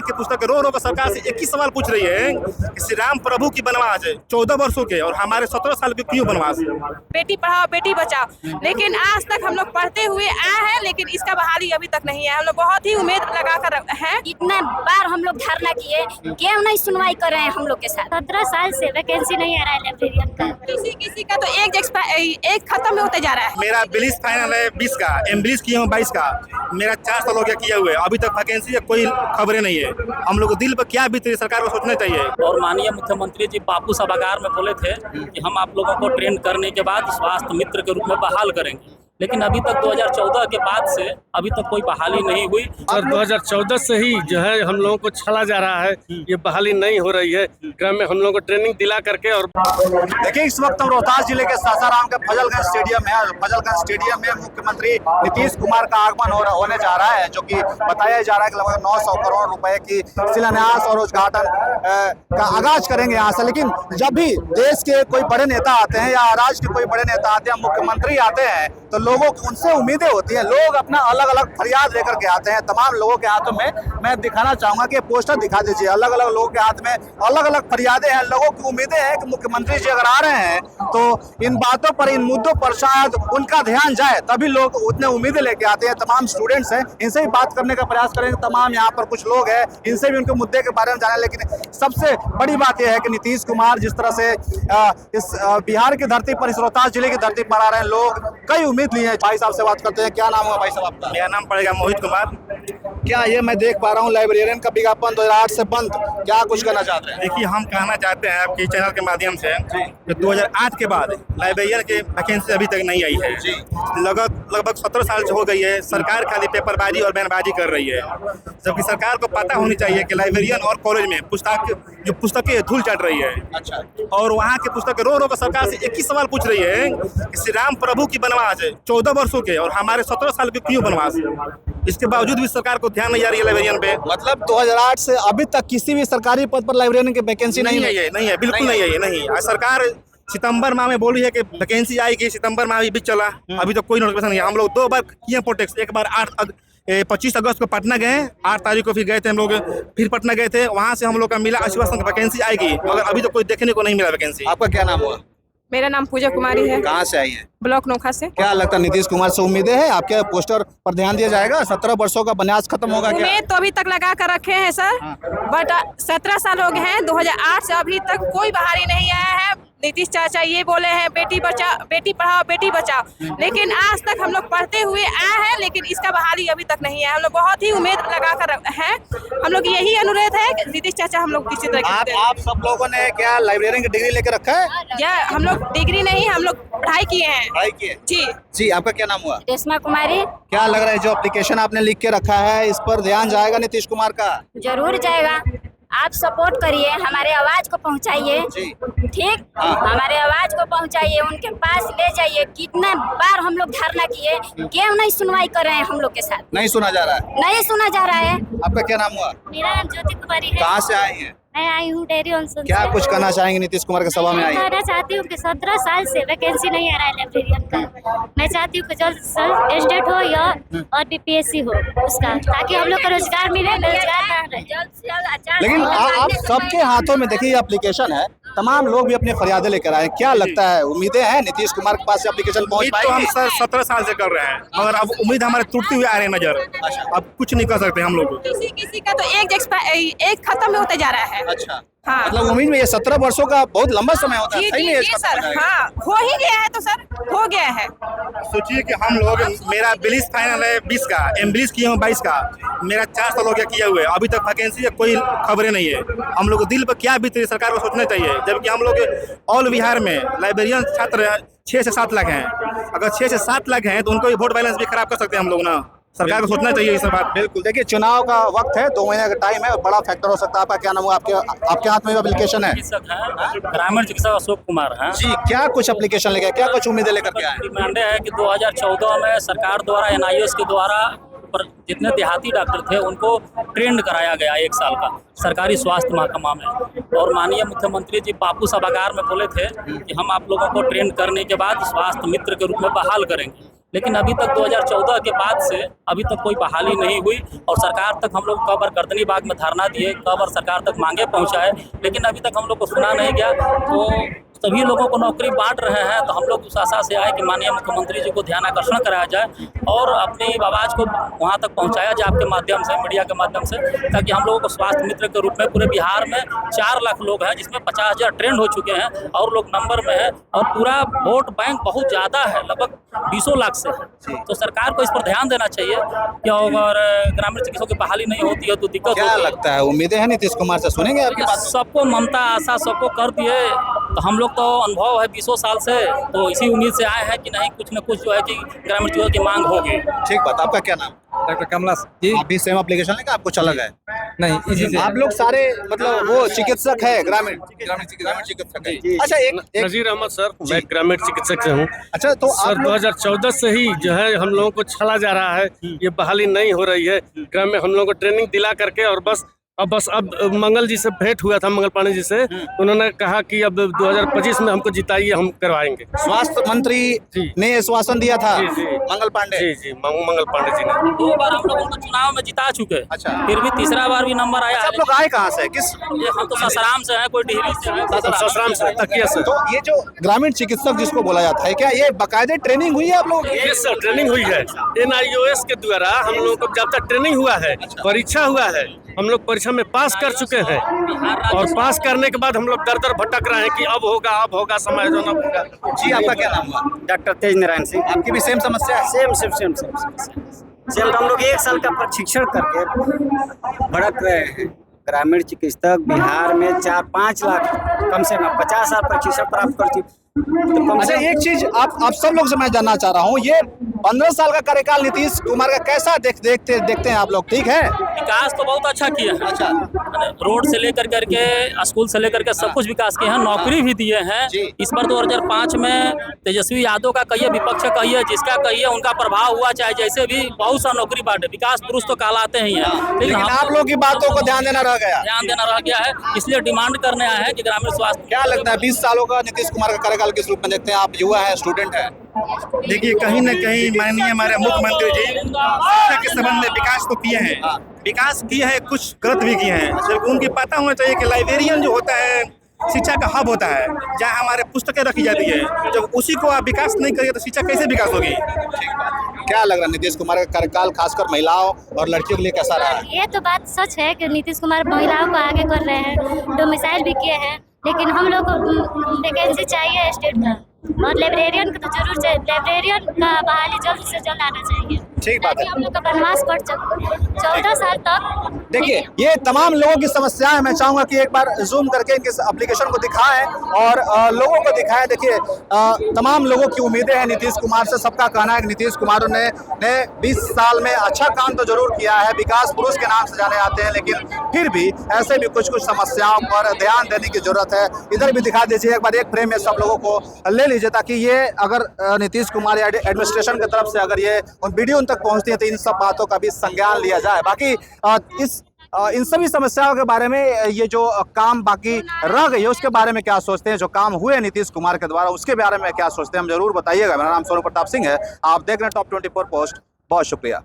की पुस्तक रो रो कर सरकार से एक ही सवाल पूछ रही है कि श्री राम प्रभु की वनवास है 14 वर्षों के और हमारे 17 साल के क्यों वनवास। बेटी पढ़ाओ बेटी बचाओ, लेकिन आज तक हम लोग पढ़ते हुए आए हैं, लेकिन इसका बहाली अभी तक नहीं है। हम लोग बहुत ही उम्मीद लगा कर हैं। इतना बार हम लोग धरना किए, क्यों नहीं सुनवाई कर रहे हैं हम लोग के साथ। 17 साल से वैकेंसी नहीं आ रहा है लाइब्रेरियन का। किसी का तो एक खत्म होते जा रहा है। मेरा बिलिस फाइनल है 20 का, एमबिलिस किया हूँ 22 का, मेरा 4 साल हो गया किया हुए, अभी तक वैकेंसी या कोई खबरें नहीं है। हम लोग दिल पर क्या बीत रही सरकार को सोचना चाहिए। और माननीय मुख्यमंत्री जी बापू सभागार में बोले थे कि हम आप लोगों को ट्रेन करने के बाद स्वास्थ्य मित्र के रूप में बहाल करेंगे, लेकिन अभी तक 2014 के बाद से अभी तक कोई बहाली नहीं हुई। सर 2014 से ही जो है हम लोगों को छला जा रहा है, ये बहाली नहीं हो रही है। क्रम में हम लोगों को ट्रेनिंग दिला करके। और देखिए इस वक्त हम रोहतास जिले के सासाराम के फजलगंज स्टेडियम है। फजलगंज स्टेडियम में मुख्यमंत्री नीतीश कुमार का आगमन होने जा रहा है, जो कि बताया जा रहा है कि लगभग 900 करोड़ रुपए की शिलान्यास और उद्घाटन का आगाज करेंगे यहाँ से। लेकिन जब भी देश के कोई बड़े नेता आते हैं या राज्य के कोई बड़े नेता आते हैं, मुख्यमंत्री आते हैं, तो लोगों को उनसे उम्मीदें होती हैं। लोग अपना अलग अलग फरियाद लेकर के आते हैं। तमाम लोगों के हाथों में मैं दिखाना चाहूंगा कि पोस्टर दिखा दीजिए। अलग अलग लोगों के हाथ में अलग अलग फरियादें हैं। लोगों की उम्मीदें हैं कि मुख्यमंत्री जी अगर आ रहे हैं तो इन बातों पर, इन मुद्दों पर शायद उनका ध्यान जाए, तभी लोग उतने उम्मीदें लेके आते हैं। तमाम स्टूडेंट्स हैं, इनसे भी बात करने का प्रयास करेंगे। तमाम यहाँ पर कुछ लोग हैं, इनसे भी उनके मुद्दे के बारे में जाने। लेकिन सबसे बड़ी बात यह है कि नीतीश कुमार जिस तरह से इस बिहार की धरती पर, इस रोहतास जिले की धरती पर आ रहे हैं, लोग कई उम्मीद लिए हैं। भाई साहब से बात करते हैं। क्या नाम हुआ भाई साहब आपका? मेरा नाम पड़ेगा मोहित कुमार। क्या ये मैं देख पा रहा हूँ लाइब्रेरियन का विज्ञापन 2008 से बंद, क्या कुछ कहना चाहते हैं? देखिए हम कहना चाहते हैं आपके चैनल के माध्यम से कि 2008 के बाद लाइब्रेरियन की वैकेंसी अभी तक नहीं आई है। लगभग 17 साल से हो गई है। सरकार खाली पेपरबाजी और बयानबाजी कर रही है, जबकि सरकार को पता होनी चाहिए कि लाइब्रेरियन और कॉलेज में पुस्तकें धूल चट रही है। अच्छा। और वहाँ की पुस्तक रो रो कर सरकार से एक ही सवाल पूछ रही है कि श्री राम प्रभु की वनवास है 14 वर्षों के और हमारे 17 साल के क्यों वनवास। इसके बावजूद भी सरकार को ध्यान नहीं जा रही है लाइब्रेरियन पे। मतलब 2008 से अभी तक किसी भी सरकारी पद पर लाइब्रेरियन की वैकेंसी नहीं है। नहीं है, बिल्कुल नहीं है। नहीं, सरकार सितंबर माह में बोली है कि वैकेंसी आएगी। सितंबर माह भी चला, अभी तक कोई नोटिफिकेशन नहीं है। हम लोग 2 बार किए प्रोटेस्ट। एक बार 25 अगस्त को पटना गए, 8 तारीख को फिर गए थे हम लोग, फिर पटना गए थे। वहाँ से हम लोग का मिला आश्वासन वैकेंसी आएगी, मगर अभी तो कोई देखने को नहीं मिला वैकेंसी। आपका क्या नाम हुआ? मेरा नाम पूजा कुमारी है। कहाँ से आई है? ब्लॉक नोखा से। क्या लगता है नीतीश कुमार से उम्मीदें हैं? आपके पोस्टर पर ध्यान दिया जाएगा? 17 वर्षों का वनवास खत्म होगा क्या? उम्मीद तो अभी तक लगा कर रखे हैं सर, बट 17 साल हो गए हैं। 2008 से अभी तक कोई बहाली नहीं आया है। नीतीश चाचा ये बोले हैं बेटी पढ़ाओ बेटी बचाओ, लेकिन आज तक हम लोग पढ़ते हुए आए हैं, लेकिन इसका बहाली अभी तक नहीं है। हम लोग बहुत ही उम्मीद लगा कर हैं। हम लोग यही अनुरोध है कि नीतीश चाचा हम लोग किसी तरह आप सब लोगों ने क्या लाइब्रेरियन की डिग्री लेकर रखा है? या हम लोग डिग्री नहीं, हम लोग पढ़ाई किए हैं। पढ़ाई किए जी। आपका क्या नाम हुआ? रेशमा कुमारी। क्या लग रहा है जो एप्लीकेशन आपने लिख के रखा है, इस पर ध्यान जाएगा नीतीश कुमार का? जरूर जाएगा। आप सपोर्ट करिए, हमारे आवाज को पहुंचाइए। ठीक, हमारे आवाज को पहुंचाइए, उनके पास ले जाइए। कितना बार हम लोग धरना किए, क्यों नहीं सुनवाई कर रहे हैं हम लोग के साथ। नहीं सुना जा रहा है? नहीं सुना जा रहा है। आपका क्या नाम हुआ? मेरा नाम ज्योति कुमारी है। कहाँ से आई हैं? मैं आई हूँ डेयरी ऑनसन। क्या कुछ कहना चाहेंगे नीतीश कुमार के सभा में आई? कहना चाहती हूँ कि 17 साल से वैकेंसी नहीं आ रहा है लाइब्रेरियन का। मैं चाहती हूँ कि जल्द से जल्द स्टेट हो या और बीपीएससी हो उसका, ताकि हम लोग को रोजगार मिले, बेरोजगार ना रहे। लेकिन आप सबके हाथों में देखिए एप्लीकेशन है, तमाम लोग भी अपनी फरियादें लेकर आए। क्या लगता है, उम्मीदें हैं नीतीश कुमार के पास एप्लीकेशन पहुंच पाएगी? तो हम सर 17 साल से कर रहे हैं, मगर अब उम्मीद हमारे टूटती हुई आ रही है नजर। अब कुछ नहीं कर सकते हम लोग। किसी का तो एक खत्म होते जा रहा है। अच्छा। हाँ। मतलब उम्मीद में ये 17 वर्षों का बहुत लंबा समय होता है। जी, सही जी, में जी सर। हाँ, हो ही गया है तो सर, हो गया है। सोचिए कि हम लोग, मेरा बिलिस फाइनल है 20 का, एमबिलिस किया हूँ 22 का, मेरा 4 साल हो गया किया हुए, अभी तक वैकेंसी या कोई खबरें नहीं है। हम लोग दिल पर क्या बीत रही सरकार को सोचना चाहिए, जबकि हम लोग ऑल बिहार में लाइब्रेरियन छात्र 6 से 7 लाख हैं। अगर 6 से 7 लाख हैं तो उनको वोट बैलेंस भी खराब कर सकते हैं हम लोग ना। सरकार को सोचना चाहिए ये सब बात। बिल्कुल। देखिए चुनाव का वक्त है, 2 महीने का टाइम है, बड़ा फैक्टर हो सकता है। आपका क्या नाम हुआ? आपके हाथ में एप्लीकेशन है? ग्रामीण चिकित्सक अशोक कुमार है जी। क्या कुछ एप्लीकेशन लेके, क्या कुछ उम्मीदें लेकर के आए? डिमांड है कि 2014 में सरकार द्वारा NIS के द्वारा जितने देहाती डॉक्टर थे उनको ट्रेंड कराया गया 1 साल का सरकारी स्वास्थ्य महकमा में। और माननीय मुख्यमंत्री जी बापू सभागार में बोले थे कि हम आप लोगों को ट्रेंड करने के बाद स्वास्थ्य मित्र के रूप में बहाल करेंगे, लेकिन अभी तक 2014 के बाद से अभी तक कोई बहाली नहीं हुई और सरकार तक हम लोग कई बार गर्दनी बाग में धरना दिए, कई बार सरकार तक मांगे पहुंचाए, लेकिन अभी तक हम लोग को सुना नहीं गया। तो सभी लोगों को नौकरी बांट रहे हैं, तो हम लोग उस आशा से आए कि माननीय मुख्यमंत्री जी को ध्यान आकर्षण कराया जाए और अपनी आवाज़ को वहां तक पहुंचाया जाए आपके माध्यम से, मीडिया के माध्यम से, ताकि हम लोगों को स्वास्थ्य मित्र के रूप में पूरे बिहार में 4 लाख लोग हैं, जिसमें 50,000 ट्रेंड हो चुके हैं और लोग नंबर में हैं और पूरा वोट बैंक बहुत ज़्यादा है, लगभग 20 लाख से है। तो सरकार को इस पर ध्यान देना चाहिए कि अगर ग्रामीण चिकित्सकों की बहाली नहीं होती है तो दिक्कत क्या लगता है, उम्मीदें हैं नीतीश कुमार से, सुनेंगे आपकी बात? सबको ममता आशा सबको कर दिए, तो हम लोग तो अनुभव है 20 साल से, तो इसी उम्मीद से आए हैं कि नहीं कुछ न कुछ जो है कि ग्रामीण चिकित्सकों की मांग होगी। ठीक बात। आपका क्या नाम? डॉक्टर कमला जी। आप भी सेम एप्लीकेशन लेंगे, आपको कुछ अलग है? नहीं, इसी से आप लोग सारे मतलब वो चिकित्सक है, ग्रामीण चिकित्सक है। अच्छा, एक नजीर अहमद सर, मैं ग्रामीण चिकित्सक से हूँ। अच्छा, तो सर 2014 से ही जो है हम लोगों को छला जा रहा है, ये बहाली नहीं हो रही है। ग्रामीण हम लोगों को ट्रेनिंग दिला करके और अब मंगल जी से भेंट हुआ था, मंगल पांडे जी से, उन्होंने कहा कि अब 2025 में हमको जिताइए, हम करवाएंगे। स्वास्थ्य मंत्री ने आश्वासन दिया था मंगल पांडे जी मंगल पांडे जी ने 2 बार हम लोग उनको चुनाव में जिता चुके। अच्छा। फिर भी तीसरा बार भी नंबर आया। आप लोग आए कहाँ से? किस? हम तो ससराम से हैं, कोई डिहरी से है, ससराम से, तकिया से। तो ये जो ग्रामीण चिकित्सक जिसको बोला जाता है, क्या ये बाकायदे ट्रेनिंग हुई है आप लोगों की? यस सर, ट्रेनिंग हुई है NIOS के द्वारा। हम लोगों को जब तक ट्रेनिंग हुआ है, परीक्षा हुआ है, हम लोग परीक्षा में पास कर चुके हैं और पास करने के बाद हम लोग दर भटक रहे हैं कि अब होगा समय जो अब होगा। जी, आपका क्या नाम हुआ? डॉक्टर तेज नारायण सिंह। आपकी भी सेम समस्या है? सेम हम लोग 1 साल का प्रशिक्षण करके भड़क रहे हैं। ग्रामीण चिकित्सक बिहार में 4-5 लाख कम से कम 50 साल प्रशिक्षण प्राप्त कर चुके। तो अच्छा, एक चीज आप सब लोग से मैं जानना चाह रहा हूँ, ये 15 साल का कार्यकाल नीतीश कुमार का कैसा देखते हैं आप लोग? ठीक है, विकास तो बहुत अच्छा किया है। अच्छा, रोड से लेकर करके स्कूल से लेकर के सब कुछ विकास किए हैं, नौकरी भी दिए हैं। इस बार 2005 में तेजस्वी यादव का कहिए, विपक्ष कहिए, जिसका कहिए, उनका प्रभाव हुआ, चाहे जैसे भी बहुत सा नौकरी बांटे, विकास पुरुष तो कहलाते ही हैं। लेकिन आप लोग की बातों को ध्यान देना रह गया है, इसलिए डिमांड करने आए हैं कि ग्रामीण स्वास्थ्य। क्या लगता है 20 सालों का नीतीश कुमार का कार्यकाल किस रूप में देखते हैं आप? युवा है, स्टूडेंट है। देखिए, कहीं न कहीं माननीय हमारे मुख्यमंत्री जी शिक्षा के संबंध में विकास तो किए हैं, विकास किए हैं, कुछ गलत भी किए हैं। जबकि उनकी पता होना चाहिए कि लाइब्रेरियन जो होता है शिक्षा का हब होता है, जहाँ हमारे पुस्तकें रखी जाती है। जब उसी को आप विकास नहीं करिए तो शिक्षा कैसे विकास होगी? क्या लग रहा है नीतीश कुमार का कार्यकाल खासकर महिलाओं और लड़कियों के लिए कैसा रहा? ये तो बात सच है कि नीतीश कुमार महिलाओं को आगे कर रहे हैं, डोमिसाइल भी किए हैं, लेकिन हम लोग को वैकेंसी चाहिए स्टेट का और लाइब्रेरियन का तो जरूर चाहिए। लाइब्रेरियन का बहाली जल्द से जल्द आना चाहिए। ठीक बात है। हम लोग का बनवास कट 14 साल तक। देखिए, ये तमाम लोगों की समस्याएं, मैं चाहूंगा कि एक बार जूम करके इनके एप्लीकेशन को दिखाएं और लोगों को दिखाएं। देखिए, तमाम लोगों की उम्मीदें हैं नीतीश कुमार से। सबका कहना है कि नीतीश कुमार ने 20 साल में अच्छा काम तो जरूर किया है, विकास पुरुष के नाम से जाने जाते हैं, लेकिन फिर भी ऐसे भी कुछ समस्याओं पर ध्यान देने की जरूरत है। इधर भी दिखा दीजिए एक बार, एक फ्रेम में सब लोगों को ले लीजिए, ताकि ये अगर नीतीश कुमार या एडमिनिस्ट्रेशन की तरफ से अगर ये वीडियो उन तक पहुंचती है तो इन सब बातों का भी संज्ञान लिया जाए। बाकी इन सभी समस्याओं के बारे में, ये जो काम बाकी रह गई है उसके बारे में क्या सोचते हैं, जो काम हुए नीतीश कुमार के द्वारा उसके बारे में क्या सोचते हैं, हम जरूर बताइएगा। मेरा नाम सोनू प्रताप सिंह है, आप देख रहे हैं टॉप 24 पोस्ट। बहुत शुक्रिया।